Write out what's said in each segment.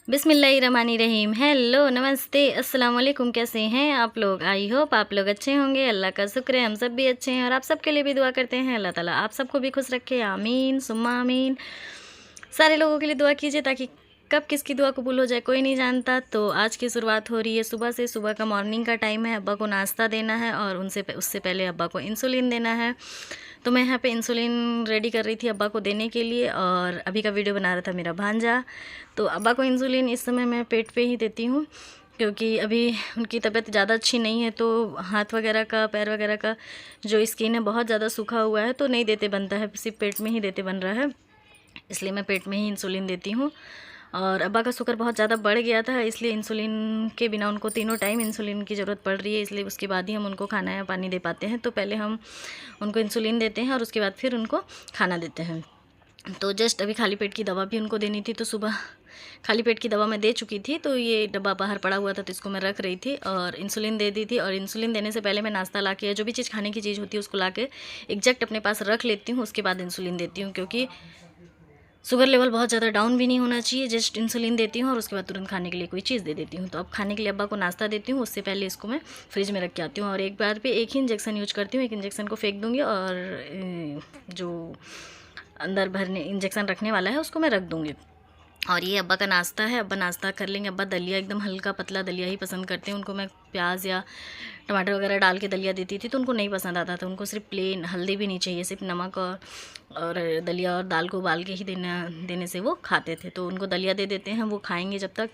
बिस्मिल्लाहिर्रहमानिर्रहीम। हेलो, नमस्ते, अस्सलाम वालेकुम। कैसे हैं आप लोग? आई होप आप लोग अच्छे होंगे। अल्लाह का शुक्र है हम सब भी अच्छे हैं और आप सबके लिए भी दुआ करते हैं अल्लाह ताला आप सबको भी खुश रखे। आमीन सुम्मा आमीन। सारे लोगों के लिए दुआ कीजिए ताकि कब किसकी दुआ कबूल हो जाए कोई नहीं जानता। तो आज की शुरुआत हो रही है सुबह से। सुबह का मॉर्निंग का टाइम है। अब्बा को नाश्ता देना है और उससे पहले अब्बा को इंसुलिन देना है। तो मैं यहाँ पे इंसुलिन रेडी कर रही थी अब्बा को देने के लिए और अभी का वीडियो बना रहा था मेरा भांजा। तो अब्बा को इंसुलिन इस समय मैं पेट पे ही देती हूँ क्योंकि अभी उनकी तबीयत ज़्यादा अच्छी नहीं है। तो हाथ वगैरह का पैर वगैरह का जो स्किन है बहुत ज़्यादा सूखा हुआ है तो नहीं देते बनता है, सिर्फ पेट में ही देते बन रहा है, इसलिए मैं पेट में ही इंसुलिन देती हूँ। और अब्बा का शुगर बहुत ज़्यादा बढ़ गया था इसलिए इंसुलिन के बिना उनको तीनों टाइम इंसुलिन की ज़रूरत पड़ रही है, इसलिए उसके बाद ही हम उनको खाना या पानी दे पाते हैं। तो पहले हम उनको इंसुलिन देते हैं और उसके बाद फिर उनको खाना देते हैं। तो जस्ट अभी खाली पेट की दवा भी उनको देनी थी तो सुबह खाली पेट की दवा मैं दे चुकी थी। तो ये डब्बा बाहर पड़ा हुआ था तो इसको मैं रख रही थी और इंसुलिन दे दी थी। और इंसुलिन देने से पहले मैं नाश्ता ला के जो भी चीज़ खाने की चीज़ होती है उसको ला के एग्जैक्ट अपने पास रख लेती हूँ, उसके बाद इंसुलिन देती हूँ क्योंकि शुगर लेवल बहुत ज़्यादा डाउन भी नहीं होना चाहिए। जस्ट इंसुलिन देती हूँ और उसके बाद तुरंत खाने के लिए कोई चीज़ दे देती हूँ। तो अब खाने के लिए अब्बा को नाश्ता देती हूँ, उससे पहले इसको मैं फ्रिज में रख के आती हूँ और एक बार पे एक ही इंजेक्शन यूज करती हूँ। एक इंजेक्शन को फेंक दूँगी और जो अंदर भरने इंजेक्शन रखने वाला है उसको मैं रख दूँगी। और ये अब्बा का नाश्ता है, अब्बा नाश्ता कर लेंगे। अब्बा दलिया एकदम हल्का पतला दलिया ही पसंद करते हैं। उनको मैं प्याज या टमाटर वगैरह डाल के दलिया देती थी तो उनको नहीं पसंद आता था। उनको सिर्फ प्लेन, हल्दी भी नहीं चाहिए, सिर्फ नमक और दलिया और दाल को उबाल के ही देने से वो खाते थे। तो उनको दलिया दे देते हैं, वो खाएंगे। जब तक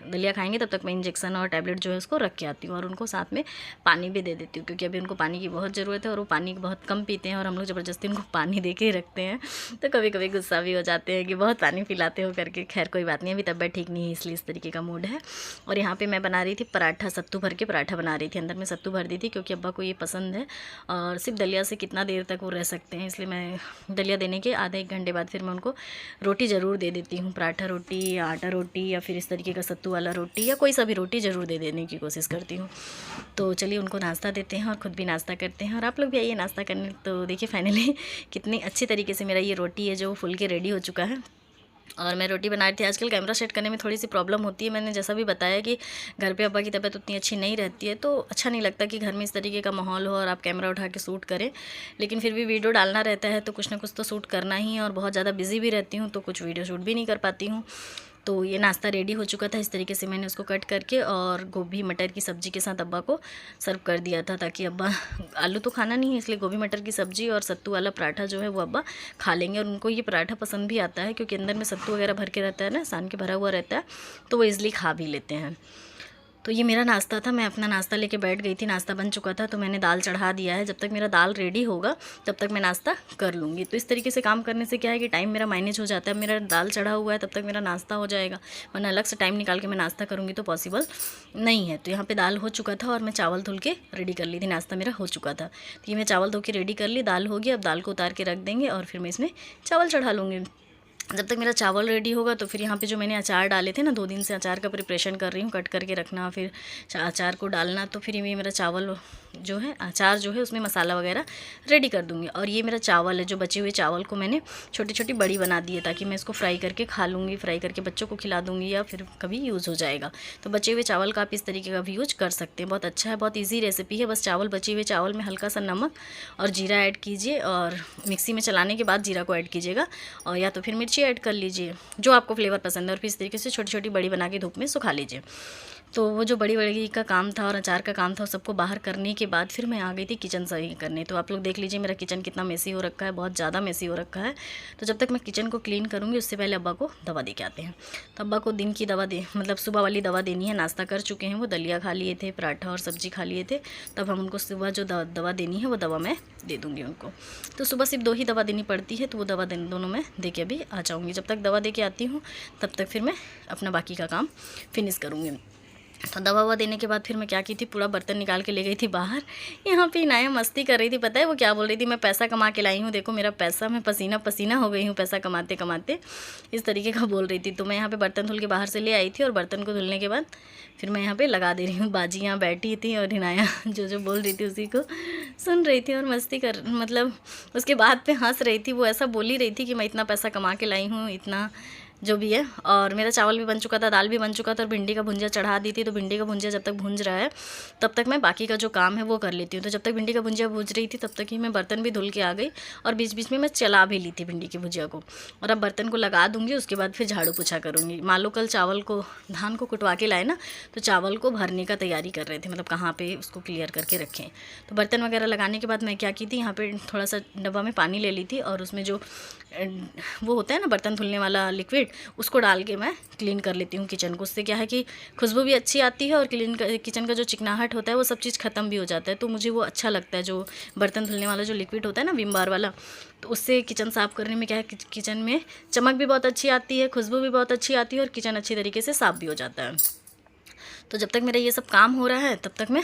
दलिया खाएंगे तब तक मैं इंजेक्शन और टैबलेट जो है उसको रख के आती हूँ और उनको साथ में पानी भी दे देती हूँ क्योंकि अभी उनको पानी की बहुत ज़रूरत है और वो पानी बहुत कम पीते हैं और हम लोग ज़बरदस्ती उनको पानी दे के रखते हैं। तो कभी कभी गुस्सा भी हो जाते हैं कि बहुत पानी पिलाते हो करके। खैर कोई बात नहीं, अभी तबीयत ठीक नहीं है इसलिए इस तरीके का मूड है। और यहाँ पर मैं बना रही थी पराठा, सत्तू भर के पराठा बना रही थी। अंदर में सत्तू भर दी थी क्योंकि अब्बा को ये पसंद है और सिर्फ दलिया से कितना देर तक वो रह सकते हैं, इसलिए मैं दलिया देने के आधा एक घंटे बाद फिर मैं उनको रोटी ज़रूर दे देती हूँ। पराठा रोटी या आटा रोटी या फिर इस तरीके का सत्तू वाला रोटी या कोई सा भी रोटी ज़रूर दे देने की कोशिश करती हूँ। तो चलिए उनको नाश्ता देते हैं और ख़ुद भी नाश्ता करते हैं और आप लोग भी आइए नाश्ता करने। तो देखिए फाइनली कितनी अच्छी तरीके से मेरा ये रोटी है जो फुल के रेडी हो चुका है। और मैं रोटी बना रही थी। आजकल कैमरा सेट करने में थोड़ी सी प्रॉब्लम होती है। मैंने जैसा भी बताया कि घर पे अब्बा की तबीयत उतनी अच्छी नहीं रहती है तो अच्छा नहीं लगता कि घर में इस तरीके का माहौल हो और आप कैमरा उठा के शूट करें, लेकिन फिर भी वीडियो डालना रहता है तो कुछ ना कुछ तो शूट करना ही है। और बहुत ज़्यादा बिजी भी रहती हूँ तो कुछ वीडियो शूट भी नहीं कर पाती हूँ। तो ये नाश्ता रेडी हो चुका था। इस तरीके से मैंने उसको कट करके और गोभी मटर की सब्ज़ी के साथ अब्बा को सर्व कर दिया था ताकि अब्बा, आलू तो खाना नहीं है इसलिए गोभी मटर की सब्ज़ी और सत्तू वाला पराठा जो है वो अब्बा खा लेंगे। और उनको ये पराठा पसंद भी आता है क्योंकि अंदर में सत्तू वगैरह भर के रहता है ना, सान के भरा हुआ रहता है, तो वो ईज़िली खा भी लेते हैं। तो ये मेरा नाश्ता था। मैं अपना नाश्ता लेके बैठ गई थी। नाश्ता बन चुका था तो मैंने दाल चढ़ा दिया है। जब तक मेरा दाल रेडी होगा तब तक मैं नाश्ता कर लूँगी। तो इस तरीके से काम करने से क्या है कि टाइम मेरा मैनेज हो जाता है। मेरा दाल चढ़ा हुआ है तब तक मेरा नाश्ता हो जाएगा, वरना अलग से टाइम निकाल के मैं नाश्ता करूँगी तो पॉसिबल नहीं है। तो यहाँ पर दाल हो चुका था और मैं चावल धुल के रेडी कर ली थी। नाश्ता मेरा हो चुका था तो ये मैं चावल धो के रेडी कर ली। दाल होगी, अब दाल को उतार के रख देंगे और फिर मैं इसमें चावल चढ़ा लूँगी। जब तक मेरा चावल रेडी होगा तो फिर यहाँ पे जो मैंने अचार डाले थे ना, 2 दिन से अचार का प्रिपरेशन कर रही हूँ, कट करके रखना फिर अचार को डालना। तो फिर ये मेरा चावल जो है, अचार जो है उसमें मसाला वगैरह रेडी कर दूँगी। और ये मेरा चावल है, जो बचे हुए चावल को मैंने छोटी छोटी बड़ी बना दी है ताकि मैं इसको फ्राई करके खा लूँगी, फ्राई करके बच्चों को खिला दूँगी या फिर कभी यूज़ हो जाएगा। तो बचे हुए चावल का आप इस तरीके का भी यूज कर सकते हैं। बहुत अच्छा है, बहुत ईजी रेसिपी है। बस चावल, बचे हुए चावल में हल्का सा नमक और जीरा ऐड कीजिए और मिक्सी में चलाने के बाद जीरा को ऐड कीजिएगा और या तो फिर मिर्ची ऐड कर लीजिए, जो आपको फ्लेवर पसंद है। और फिर इस तरीके से छोटी छोटी बड़ी बना के धूप में सुखा लीजिए। तो वो जो बड़ी बड़ी का काम था और अचार का काम था, सबको बाहर करने के बाद फिर मैं आ गई थी किचन सही करने। तो आप लोग देख लीजिए मेरा किचन कितना मेसी हो रखा है, बहुत ज़्यादा मेसी हो रखा है। तो जब तक मैं किचन को क्लीन करूँगी उससे पहले अब्बा को दवा दे के आते हैं। तो अब्बा को दिन की दवा मतलब सुबह वाली दवा देनी है। नाश्ता कर चुके हैं, वो दलिया खा लिए थे, पराठा और सब्जी खा लिए थे। तब हम उनको सुबह जो दवा देनी है वो दवा मैं दे दूँगी उनको। तो सुबह सिर्फ 2 ही दवा देनी पड़ती है, तो वो दवा दोनों मैं दे के अभी आ जाऊँगी। जब तक दवा दे के आती हूँ तब तक फिर मैं अपना बाकी का काम फिनिश करूँगी। तो दवा ववा देने के बाद फिर मैं क्या की थी, पूरा बर्तन निकाल के ले गई थी बाहर। यहाँ पे इनाया मस्ती कर रही थी। पता है वो क्या बोल रही थी, मैं पैसा कमा के लाई हूँ, देखो मेरा पैसा, मैं पसीना पसीना हो गई हूँ पैसा कमाते कमाते, इस तरीके का बोल रही थी। तो मैं यहाँ पे बर्तन धुल के बाहर से ले आई थी और बर्तन को धुलने के बाद फिर मैं यहाँ पे लगा दे रही हूँ। बाजी यहाँ बैठी थी और इनाया जो बोल रही थी उसी को सुन रही थी और मस्ती कर, मतलब उसके बाद पे हंस रही थी। वो ऐसा बोल ही रही थी कि मैं इतना पैसा कमा के लाई हूँ, इतना जो भी है। और मेरा चावल भी बन चुका था, दाल भी बन चुका था और भिंडी का भुंजिया चढ़ा दी थी। तो भिंडी का भुंजिया जब तक भुंज रहा है तब तक मैं बाकी का जो काम है वो कर लेती हूँ। तो जब तक भिंडी का भुंजिया भुज रही थी तब तक ही मैं बर्तन भी धुल के आ गई और बीच बीच में मैं चला भी ली थी भिंडी की भुजिया को। और अब बर्तन को लगा दूँगी, उसके बाद फिर झाड़ू पोछा करूँगी। मान लो कल चावल को धान को कुटवा के लाए ना, तो चावल को भरने का तैयारी कर रहे थे, मतलब कहाँ पे उसको क्लियर करके रखें। तो बर्तन वगैरह लगाने के बाद मैं क्या की थी, यहाँ पे थोड़ा सा डब्बा में पानी ले ली थी और उसमें जो वो होता है ना बर्तन धुलने वाला लिक्विड, उसको डाल के मैं क्लीन कर लेती हूँ किचन को। उससे क्या है कि खुशबू भी अच्छी आती है और किचन का जो चिकनाहट होता है वो सब चीज़ ख़त्म भी हो जाता है। तो मुझे वो अच्छा लगता है, जो बर्तन धुलने वाला जो लिक्विड होता है ना विम बार वाला, तो उससे किचन साफ़ करने में क्या है, किचन में चमक भी बहुत अच्छी आती है, खुशबू भी बहुत अच्छी आती है और किचन अच्छी तरीके से साफ़ भी हो जाता है। तो जब तक मेरा ये सब काम हो रहा है तब तक मैं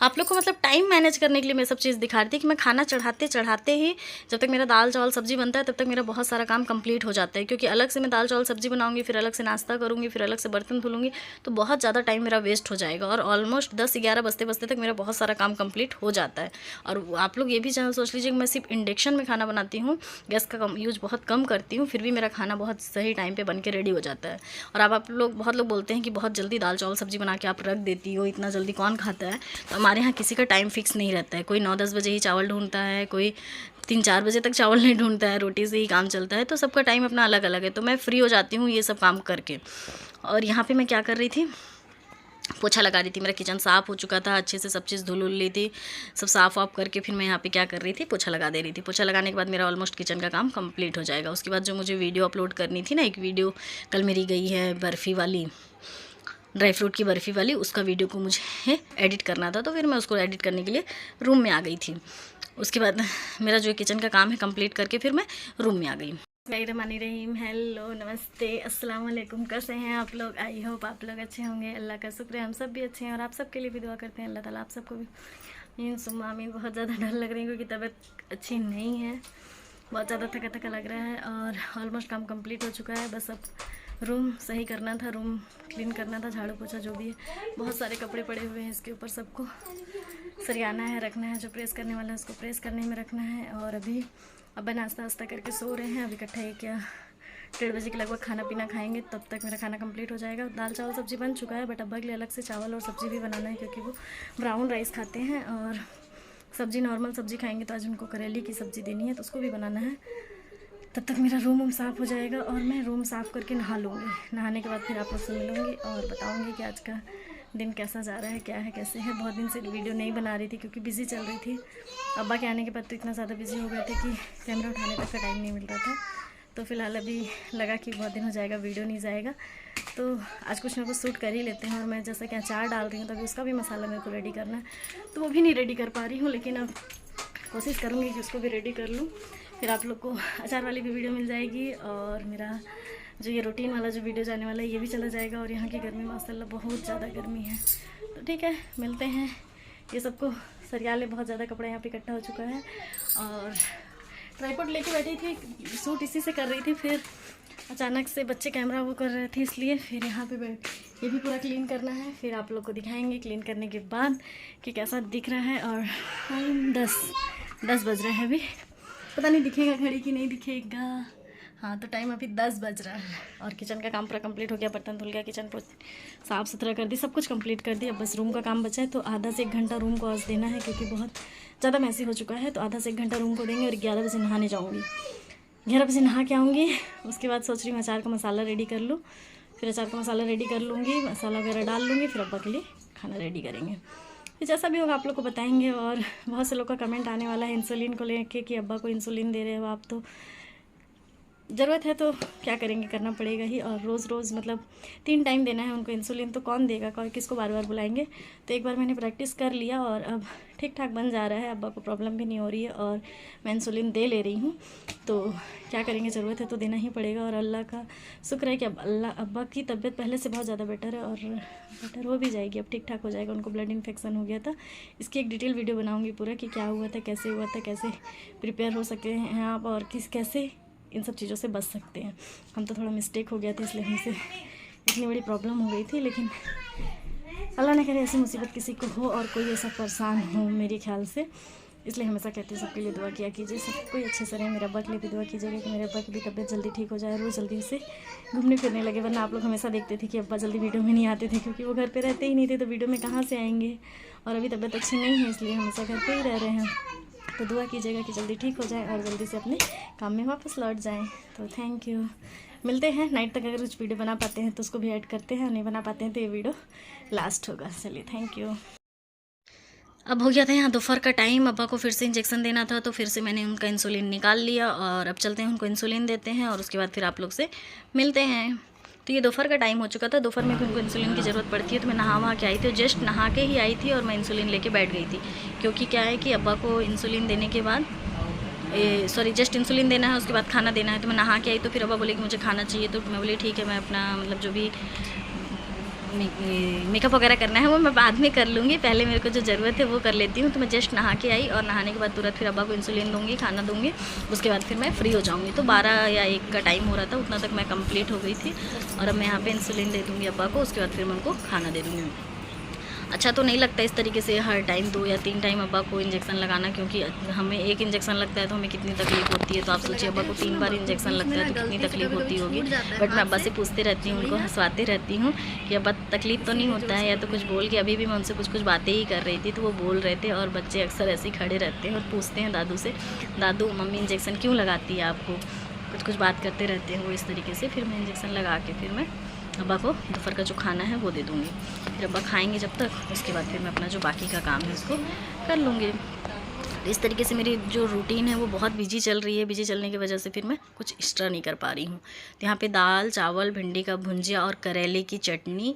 आप लोग को मतलब टाइम मैनेज करने के लिए मैं सब चीज़ दिखा रही थी कि मैं खाना चढ़ाते ही जब तक मेरा दाल चावल सब्ज़ी बनता है तब तक मेरा बहुत सारा काम कंप्लीट हो जाता है। क्योंकि अलग से मैं दाल चावल सब्ज़ी बनाऊंगी, फिर अलग से नाश्ता करूँगी, फिर अलग से बर्तन धुलूँगी, तो बहुत ज़्यादा टाइम मेरा वेस्ट हो जाएगा और ऑलमोस्ट 10-11 बजते बजते तक मेरा बहुत सारा काम कंप्लीट हो जाता है। और आप लोग ये भी चैनल सोच लीजिए कि मैं सिर्फ इंडक्शन में खाना बनाती हूँ, गैस का यूज़ बहुत कम करती हूँ, फिर भी मेरा खाना बहुत सही टाइम पर बन के रेडी हो जाता है। और अब आप लोग बहुत लोग बोलते हैं कि बहुत जल्दी दाल चावल सब्ज़ी बना के आप रख देती हो, इतना जल्दी कौन खाता है। तो हमारे यहाँ किसी का टाइम फिक्स नहीं रहता है, कोई 9-10 बजे ही चावल ढूंढता है, कोई 3-4 बजे तक चावल नहीं ढूंढता है, रोटी से ही काम चलता है। तो सबका टाइम अपना अलग अलग है। तो मैं फ्री हो जाती हूँ ये सब काम करके। और यहाँ पे मैं क्या कर रही थी, पोछा लगा रही थी। मेरा किचन साफ़ हो चुका था, अच्छे से सब चीज़ धुल ली थी, सब साफ़ ऑफ करके फिर मैं यहाँ पे क्या कर रही थी, पोछा लगा दे रही थी। पोछा लगाने के बाद मेरा ऑलमोस्ट किचन का काम कंप्लीट हो जाएगा। उसके बाद जो मुझे वीडियो अपलोड करनी थी ना, एक वीडियो कल मेरी गई है बर्फ़ी वाली, ड्राई फ्रूट की बर्फ़ी वाली, उसका वीडियो को मुझे एडिट करना था। तो फिर मैं उसको एडिट करने के लिए रूम में आ गई थी। उसके बाद मेरा जो किचन का काम है कंप्लीट करके फिर मैं रूम में आ गई। रहीम, हेलो, नमस्ते, अस्सलाम वालेकुम। कैसे हैं आप लोग? आई होप आप लोग अच्छे होंगे, अल्लाह का शुक्र है हम सब भी अच्छे हैं और आप सबके लिए भी दुआ करते हैं अल्लाह ताला आप सबको भी सुम्मा आमीन। बहुत ज़्यादा डर लग रही है क्योंकि तबीयत अच्छी नहीं है, बहुत ज़्यादा थका थका लग रहा है और ऑलमोस्ट काम कंप्लीट हो चुका है। बस अब रूम सही करना था, रूम क्लीन करना था, झाड़ू पोछा जो भी है। बहुत सारे कपड़े पड़े हुए हैं, इसके ऊपर सबको सरियाना है, रखना है। जो प्रेस करने वाला है उसको प्रेस करने में रखना है। और अभी अब नाश्ता वास्ता करके सो रहे हैं। अभी इकट्ठा 1-1:30 बजे के लगभग खाना पीना खाएंगे, तब तक मेरा खाना कंप्लीट हो जाएगा। दाल चावल सब्ज़ी बन चुका है, बट अब्बा के लिए अलग से चावल और सब्ज़ी भी बनाना है क्योंकि वो ब्राउन राइस खाते हैं और सब्ज़ी नॉर्मल सब्ज़ी खाएंगे। तो आज उनको करेली की सब्ज़ी देनी है तो उसको भी बनाना है। तब तक मेरा रूम साफ़ हो जाएगा और मैं रूम साफ़ करके नहा लूँगी। नहाने के बाद फिर आप लोग से मिलूँगी और बताऊँगी कि आज का दिन कैसा जा रहा है, क्या है, कैसे है। बहुत दिन से वीडियो नहीं बना रही थी क्योंकि बिज़ी चल रही थी। अब्बा के आने के बाद तो इतना ज़्यादा बिज़ी हो गए थे कि कैमरा उठाने तक का टाइम नहीं मिल रहा था। तो फिलहाल अभी लगा कि बहुत दिन हो जाएगा वीडियो नहीं जाएगा, तो आज कुछ ना कुछ शूट कर ही लेते हैं। और मैं जैसा कि अचार डाल रही हूँ तो अभी उसका भी मसाला मेरे को रेडी करना है, तो वो भी नहीं रेडी कर पा रही हूँ, लेकिन अब कोशिश करूँगी कि उसको भी रेडी कर लूँ। फिर आप लोग को अचार वाली भी वीडियो मिल जाएगी और मेरा जो ये रूटीन वाला जो वीडियो जाने वाला है ये भी चला जाएगा। और यहाँ की गर्मी माशाल्लाह बहुत ज़्यादा गर्मी है। तो ठीक है, मिलते हैं। ये सबको सरियाले, बहुत ज़्यादा कपड़ा यहाँ पे इकट्ठा हो चुका है और ट्राइपॉड लेके बैठी थी, शूट इसी से कर रही थी। फिर अचानक से बच्चे कैमरा वो कर रहे थे, इसलिए फिर यहाँ पे ये भी पूरा क्लीन करना है। फिर आप लोग को दिखाएंगे क्लीन करने के बाद कि कैसा दिख रहा है। और 10 बज रहे हैं अभी, पता नहीं दिखेगा घड़ी कि नहीं दिखेगा। हाँ, तो टाइम अभी 10 बज रहा है और किचन का काम पूरा कंप्लीट हो गया। बर्तन धुल गया, किचन को साफ़ सुथरा कर दी, सब कुछ कंप्लीट कर दिया। बस रूम का काम बचा है, तो आधा से 1 घंटा रूम को आज देना है क्योंकि बहुत ज़्यादा मैसी हो चुका है। तो आधा से 1 घंटा रूम को देंगे और 11 बजे नहाने जाऊँगी। 11 बजे नहा के आऊँगी। उसके बाद सोच रही हूँ अचार का मसाला रेडी कर लूँ। फिर अचार का मसाला रेडी कर लूँगी, मसाला वगैरह डाल लूँगी, फिर अब्बा के लिए खाना रेडी करेंगे। फिर जैसा भी होगा आप लोग को बताएंगे। और बहुत से लोग का कमेंट आने वाला है इंसुलिन को लेके कि अब्बा को इंसुलिन दे रहे हो आप, तो ज़रूरत है तो क्या करेंगे, करना पड़ेगा ही। और रोज़ मतलब 3 टाइम देना है उनको इंसुलिन, तो कौन देगा, कौन किसको बार बार बुलाएंगे। तो एक बार मैंने प्रैक्टिस कर लिया और अब ठीक ठाक बन जा रहा है। अब्बा को प्रॉब्लम भी नहीं हो रही है और मैं इंसुलिन दे ले रही हूँ। तो क्या करेंगे, ज़रूरत है तो देना ही पड़ेगा। और अल्लाह का शुक्र है कि अब अब्बा की तबीयत पहले से बहुत ज़्यादा बेटर है और बेटर हो भी जाएगी, अब ठीक ठाक हो जाएगा। उनको ब्लड इन्फेक्शन हो गया था, इसकी एक डिटेल वीडियो बनाऊँगी पूरा कि क्या हुआ था, कैसे हुआ था, कैसे प्रिपेयर हो सके हैं आप और कैसे इन सब चीज़ों से बच सकते हैं। हम तो थोड़ा मिस्टेक हो गया था, इसलिए हमसे इतनी बड़ी प्रॉब्लम हो गई थी। लेकिन अल्लाह ने करे ऐसी मुसीबत किसी को हो और कोई ऐसा परेशान हो, मेरे ख्याल से इसलिए हमेशा कहती हूँ सबके लिए दुआ किया कीजिए, सब कोई अच्छे से रहे। मेरे अब्बा के लिए भी दुआ कीजिएगा कि मेरे अब्बा की भी तबीयत जल्दी ठीक हो जाए और वो जल्दी से घूमने फिरने लगे। वरना आप लोग हमेशा देखते थे कि अब्बा जल्दी वीडियो में नहीं आते थे, क्योंकि वो घर पे रहते ही नहीं थे, तो वीडियो में कहाँ से आएंगे। और अभी तबीयत अच्छी नहीं है, इसलिए हमेशा घर पर ही रह रहे हैं। तो दुआ कीजिएगा कि जल्दी ठीक हो जाए और जल्दी से अपने काम में वापस लौट जाएँ। तो थैंक यू। मिलते हैं नाइट तक, अगर कुछ वीडियो बना पाते हैं तो उसको भी ऐड करते हैं, नहीं बना पाते हैं तो ये वीडियो लास्ट होगा। चलिए थैंक यू। अब हो गया था यहाँ दोपहर का टाइम, अब्बा को फिर से इंजेक्शन देना था, तो फिर से मैंने उनका इंसुलिन निकाल लिया और अब चलते हैं उनको इंसुलिन देते हैं और उसके बाद फिर आप लोग से मिलते हैं। तो ये दोपहर का टाइम हो चुका था, दोपहर में भी उनको इंसुलिन की ज़रूरत पड़ती है, तो मैं नहा वहाँ के आई थी, जस्ट नहा के ही आई थी और मैं इंसुलिन लेके बैठ गई थी। क्योंकि क्या है कि अब्बा को इंसुलिन देने के बाद जस्ट इंसुलिन देना है, उसके बाद खाना देना है। तो मैं नहा के आई, तो फिर अब्बा बोले कि मुझे खाना चाहिए, तो मैं बोली ठीक है, मैं अपना मतलब जो भी मेकअप वगैरह करना है वो मैं बाद में कर लूँगी, पहले मेरे को जो ज़रूरत है वो कर लेती हूँ। तो मैं जस्ट नहा के आई और नहाने के बाद तुरंत फिर अब्बा को इंसुलिन दूँगी, खाना दूँगी, उसके बाद फिर मैं फ्री हो जाऊँगी। तो 12 या 1 का टाइम हो रहा था, उतना तक मैं कंप्लीट हो गई थी और अब मैं यहाँ पे इंसुलिन दे दूँगी अब्बा को, उसके बाद फिर मैं उनको खाना दे दूँगी। अच्छा तो नहीं लगता इस तरीके से हर टाइम 2 या 3 टाइम अब्बा को इंजेक्शन लगाना, क्योंकि हमें एक इंजेक्शन लगता है तो हमें कितनी तकलीफ होती है। तो आप सोचिए अब्बा को 3 बार इंजेक्शन लगता है तो कितनी तकलीफ होती होगी। बट मैं अब्बा से पूछती रहती हूँ, उनको हंसवाती रहती हूँ कि अब्बा तकलीफ तो नहीं होता है, या तो कुछ बोल के। अभी भी मैं उनसे कुछ बातें ही कर रही थी तो वो बोल रहे थे, और बच्चे अक्सर ऐसे ही खड़े रहते हैं और पूछते हैं दादू से, दादू मम्मी इंजेक्शन क्यों लगाती है आपको, कुछ बात करते रहते हैं वो इस तरीके से। फिर मैं इंजेक्शन लगा के फिर मैं अब्बा को दोपहर का जो खाना है वो दे दूँगी, फिर अब्बा खाएंगे जब तक, उसके बाद फिर मैं अपना जो बाकी का काम है उसको कर लूँगी। इस तरीके से मेरी जो रूटीन है वो बहुत बिजी चल रही है। बिजी चलने की वजह से फिर मैं कुछ एक्स्ट्रा नहीं कर पा रही हूँ। तो यहाँ पे दाल चावल, भिंडी का भुंजिया और करेले की चटनी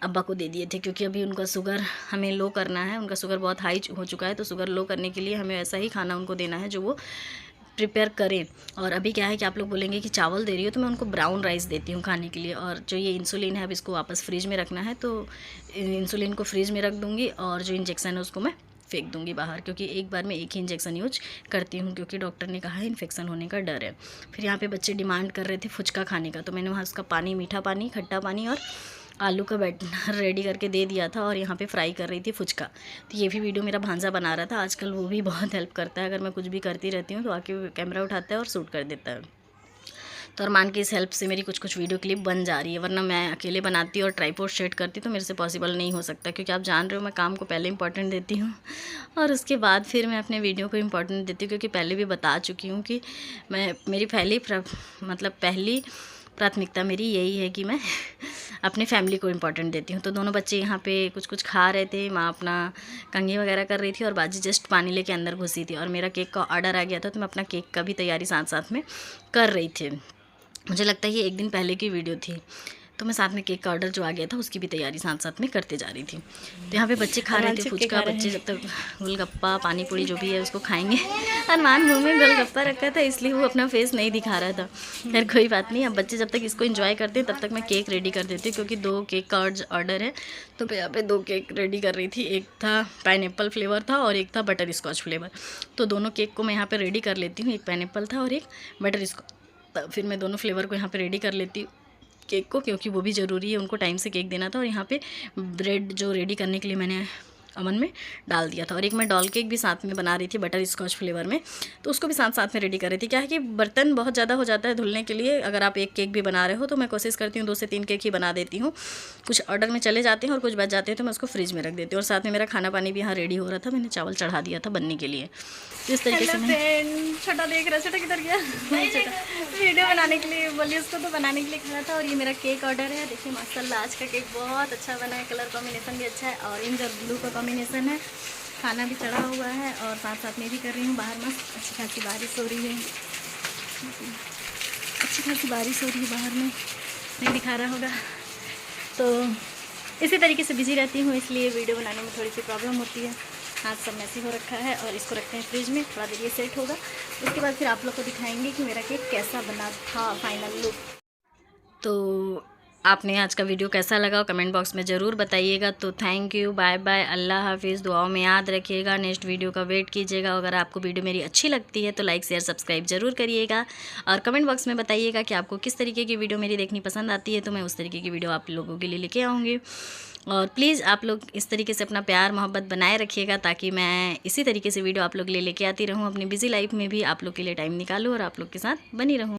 अब्बा को दे दिए थे, क्योंकि अभी उनका शुगर हमें लो करना है, उनका शुगर बहुत हाई हो चुका है। तो शुगर लो करने के लिए हमें ऐसा ही खाना उनको देना है जो वो प्रिपेयर करें। और अभी क्या है कि आप लोग बोलेंगे कि चावल दे रही हो, तो मैं उनको ब्राउन राइस देती हूँ खाने के लिए। और जो ये इंसुलिन है अब इसको वापस फ्रिज में रखना है, तो इंसुलिन को फ्रिज में रख दूँगी और जो इंजेक्शन है उसको मैं फेंक दूँगी बाहर, क्योंकि एक बार में एक ही इंजेक्शन यूज करती हूँ, क्योंकि डॉक्टर ने कहा है इन्फेक्शन होने का डर है। फिर यहाँ पे बच्चे डिमांड कर रहे थे फुचका खाने का, तो मैंने वहाँ उसका पानी, मीठा पानी, खट्टा पानी और आलू का बैटर रेडी करके दे दिया था, और यहाँ पे फ्राई कर रही थी फुचका। तो ये भी वीडियो मेरा भांजा बना रहा था, आजकल वो भी बहुत हेल्प करता है। अगर मैं कुछ भी करती रहती हूँ तो आके कैमरा उठाता है और शूट कर देता है। तो अरमान की इस हेल्प से मेरी कुछ वीडियो क्लिप बन जा रही है, वरना मैं अकेले बनाती और ट्राइपॉड सेट करती तो मेरे से पॉसिबल नहीं हो सकता, क्योंकि आप जान रहे हो मैं काम को पहले इंपॉर्टेंट देती हूँ और उसके बाद फिर मैं अपने वीडियो को इंपॉर्टेंट देती हूँ। क्योंकि पहले भी बता चुकी हूँ कि मेरी पहली प्राथमिकता मेरी यही है कि मैं अपनी फैमिली को इम्पोर्टेंट देती हूँ। तो दोनों बच्चे यहाँ पे कुछ खा रहे थे, माँ अपना कंघी वगैरह कर रही थी और बाजी जस्ट पानी लेके अंदर घुसी थी। और मेरा केक का ऑर्डर आ गया था, तो मैं अपना केक का भी तैयारी साथ साथ में कर रही थी। मुझे लगता है ये 1 दिन पहले की वीडियो थी, तो मैं साथ में केक का ऑर्डर जो आ गया था उसकी भी तैयारी साथ साथ में करते जा रही थी। तो यहाँ पे बच्चे खा रहे थे फुचका, बच्चे जब तक गोलगप्पा पानी पूरी जो भी है उसको खाएंगे। अरमान मुंह में गोलगप्पा रखा था, इसलिए वो अपना फेस नहीं दिखा रहा था। खैर कोई बात नहीं, अब बच्चे जब तक इसको एंजॉय करते हैं तब तक मैं केक रेडी कर देती हूँ, क्योंकि 2 केक का ऑर्डर है। तो मैं यहाँ पे 2 केक रेडी कर रही थी, एक था पाइनएप्पल फ्लेवर था और एक था बटर स्कॉच फ्लेवर। तो दोनों केक को मैं यहाँ पर रेडी कर लेती हूँ, एक पाइनएप्पल था और एक बटर स्कॉच। फिर मैं दोनों फ्लेवर को यहाँ पर रेडी कर लेती हूँ केक को, क्योंकि वो भी ज़रूरी है, उनको टाइम से केक देना था। और यहाँ पे ब्रेड जो रेडी करने के लिए मैंने अवन में डाल दिया था, और एक मैं डॉल केक भी साथ में बना रही थी बटर स्कॉच फ्लेवर में, तो उसको भी साथ साथ में रेडी कर रही थी। क्या है कि बर्तन बहुत ज़्यादा हो जाता है धुलने के लिए, अगर आप एक केक भी बना रहे हो तो मैं कोशिश करती हूँ 2 से 3 केक ही बना देती हूँ। कुछ ऑर्डर में चले जाते हैं और कुछ बच जाते हैं तो मैं उसको फ्रिज में रख देती हूँ। और साथ में मेरा खाना पानी भी यहाँ रेडी हो रहा था, मैंने चावल चढ़ा दिया था बनने के लिए। इस तरीके से मैं छोटा देख रहा, छोटा किधर गया, वीडियो बनाने के लिए बोलिए उसको, तो बनाने के लिए खड़ा था। और ये मेरा केक ऑर्डर है, देखिए माशाल्लाह आज का केक बहुत अच्छा बना है, कलर कॉम्बिनेशन भी अच्छा है, ऑरेंज और ब्लू का कॉम्बिनेशन है। खाना भी चढ़ा हुआ है और साथ साथ में भी कर रही हूँ। बाहर मस्त अच्छी खासी बारिश हो रही है, अच्छी खासी बारिश हो रही है बाहर में, नहीं दिखा रहा होगा। तो इसी तरीके से बिजी रहती हूँ, इसलिए वीडियो बनाने में थोड़ी सी प्रॉब्लम होती है। हाथ सब मैसी हो रखा है और इसको रखते हैं फ्रिज में, थोड़ा देर ये सेट होगा, उसके बाद फिर आप लोग को दिखाएंगे कि मेरा केक कैसा बना था फाइनल लुक। तो आपने आज का वीडियो कैसा लगा कमेंट बॉक्स में ज़रूर बताइएगा। तो थैंक यू, बाय बाय, अल्लाह हाफिज़। दुआओं में याद रखिएगा, नेक्स्ट वीडियो का वेट कीजिएगा। अगर आपको वीडियो मेरी अच्छी लगती है तो लाइक शेयर सब्सक्राइब ज़रूर करिएगा और कमेंट बॉक्स में बताइएगा कि आपको किस तरीके की वीडियो मेरी देखनी पसंद आती है, तो मैं उस तरीके की वीडियो आप लोगों के लिए लेके आऊँगी। और प्लीज़ आप लोग इस तरीके से अपना प्यार मोहब्बत बनाए रखिएगा, ताकि मैं इसी तरीके से वीडियो आप लोग लेके आती रहूँ। अपनी बिज़ी लाइफ में भी आप लोग के लिए टाइम निकालूँ और आप लोग के साथ बनी रहूँ।